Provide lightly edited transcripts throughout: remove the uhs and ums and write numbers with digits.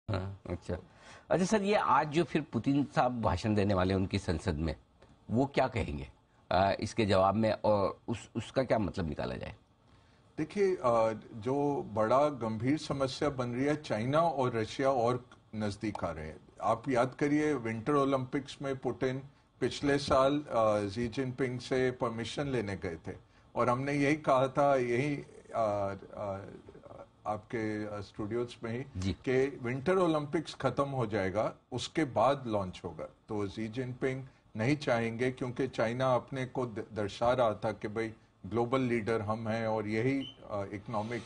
हाँ, अच्छा। अच्छा सर, ये आज जो फिर पुतिन साहब भाषण देने वाले हैं उनकी संसद में, वो क्या कहेंगे इसके जवाब में, और उसका क्या मतलब निकाला जाए? देखिए, जो बड़ा गंभीर समस्या बन रही है, चाइना और रशिया और नजदीक आ रहे हैं। आप याद करिए, विंटर ओलंपिक्स में पुतिन पिछले साल जी जिनपिंग से परमिशन लेने गए थे, और हमने यही कहा था, यही आपके स्टूडियोज में ही, जी। कि विंटर ओलंपिक्स खत्म हो जाएगा, उसके बाद लॉन्च होगा। तो जी जिनपिंग नहीं चाहेंगे, क्योंकि चाइना अपने को दर्शा रहा था कि भाई ग्लोबल लीडर हम हैं और यही इकोनॉमिक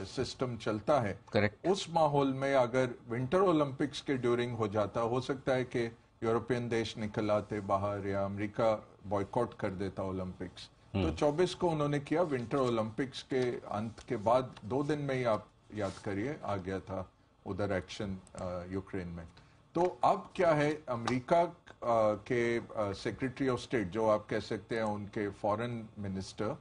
सिस्टम चलता है। करेक्ट। उस माहौल में अगर विंटर ओलंपिक्स के ड्यूरिंग हो जाता, हो सकता है कि यूरोपियन देश निकल आते बाहर, या अमेरिका बॉयकॉट कर देता ओलंपिक्स। तो 24 को उन्होंने किया, विंटर ओलंपिक्स के अंत के बाद 2 दिन में ही, आप याद करिए, आ गया था उधर एक्शन यूक्रेन में। तो अब क्या है, अमेरिका के सेक्रेटरी ऑफ स्टेट, जो आप कह सकते हैं उनके फॉरेन मिनिस्टर,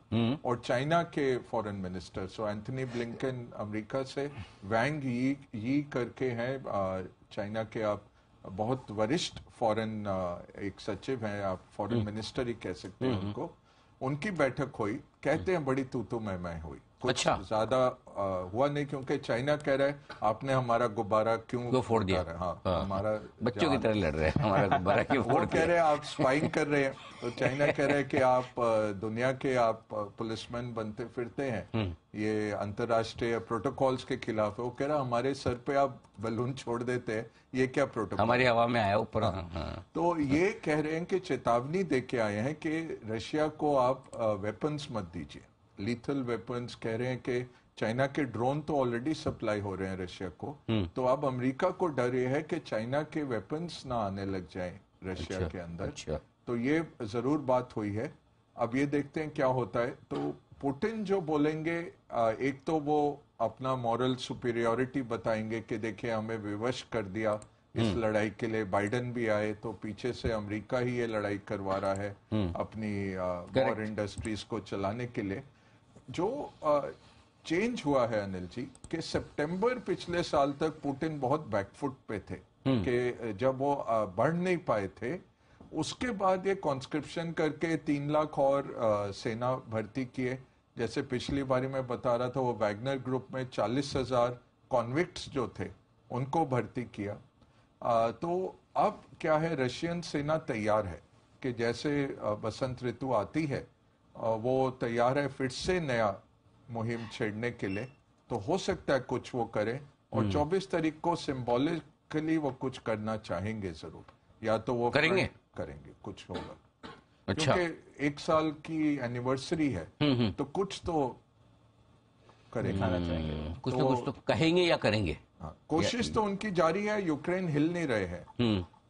और चाइना के फॉरेन मिनिस्टर, सो एंथनी ब्लिंकन अमेरिका से, वैंग यी करके हैं चाइना के, आप बहुत वरिष्ठ फॉरेन एक सचिव हैं, आप फॉरेन मिनिस्टर ही कह सकते हैं उनको, उनकी बैठक हुई। कहते हैं बड़ी तू मैं हुई, कुछ अच्छा। ज्यादा हुआ नहीं, क्योंकि चाइना कह रहा है आपने हमारा गुब्बारा क्यों फोड़ दिया? हाँ, हाँ, हमारा बच्चों की तरह लड़ रहे हैं, हमारा गुब्बारा क्यों वो फोड़ कह दिया? रहे हैं आप स्पाइंग कर रहे हैं। तो चाइना कह रहे हैं कि आप दुनिया के आप पुलिसमैन बनते फिरते हैं, ये अंतर्राष्ट्रीय प्रोटोकॉल्स के खिलाफ है। वो कह रहा हमारे सर पे आप बलून छोड़ देते हैं, ये क्या प्रोटोकॉल? हमारी हवा में आया ऊपर। हाँ। हाँ। तो ये कह रहे हैं कि चेतावनी दे के आए हैं कि रशिया को आप वेपन्स मत दीजिए, लीथल वेपन्स। कह रहे हैं कि चाइना के ड्रोन तो ऑलरेडी सप्लाई हो रहे हैं रशिया को, तो अब अमेरिका को डर ये है कि चाइना के वेपन्स ना आने लग जाएं रशिया के अंदर। अच्छा। तो ये जरूर बात हुई है। अब ये देखते हैं क्या होता है। तो पुतिन जो बोलेंगे, एक तो वो अपना मॉरल सुपीरियोरिटी बताएंगे कि देखिए हमें विवश कर दिया इस लड़ाई के लिए। बाइडेन भी आए तो पीछे से अमेरिका ही ये लड़ाई करवा रहा है अपनी वॉर इंडस्ट्रीज को चलाने के लिए। जो चेंज हुआ है अनिल जी, कि सितंबर पिछले साल तक पुतिन बहुत बैकफुट पे थे, कि जब वो बढ़ नहीं पाए थे, उसके बाद ये कॉन्स्क्रिप्शन करके 3 लाख और सेना भर्ती किए। जैसे पिछली बारी मैं बता रहा था, वो वैगनर ग्रुप में 40,000 कॉन्विक्ट्स जो थे उनको भर्ती किया। तो अब क्या है, रशियन सेना तैयार है कि जैसे बसंत ऋतु आती है, वो तैयार है फिर से नया मुहिम छेड़ने के लिए। तो हो सकता है कुछ वो करें, और 24 तारीख को सिंबॉलिकली वो कुछ करना चाहेंगे जरूर, या तो वो करेंगे कुछ होगा। अच्छा। क्योंकि 1 साल की एनिवर्सरी है, तो कुछ तो करेंगे। कुछ ना कुछ तो कहेंगे या करेंगे। हाँ, कोशिश तो उनकी जारी है। यूक्रेन हिल नहीं रहे हैं,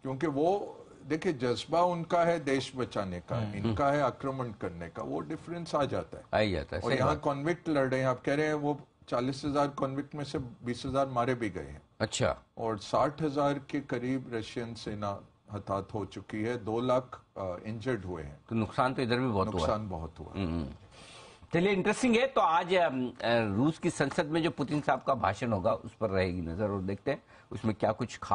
क्योंकि वो देखिए, जज्बा उनका है देश बचाने का, इनका है आक्रमण करने का। वो डिफरेंस आ जाता है, आ ही जाता है। और यहाँ कॉन्विक्ट लड़ रहे हैं। आप कह रहे हैं वो 40,000 कॉन्विक्ट में से 20,000 मारे भी गए हैं। अच्छा। और 60,000 के करीब रशियन सेना हताहत हो चुकी है, 2 लाख इंजर्ड हुए हैं। तो नुकसान तो इधर भी बहुत हुआ। नुकसान बहुत हुआ। चलिए, इंटरेस्टिंग है। तो आज रूस की संसद में जो पुतिन साहब का भाषण होगा उस पर रहेगी नजर, और देखते हैं उसमें क्या कुछ खास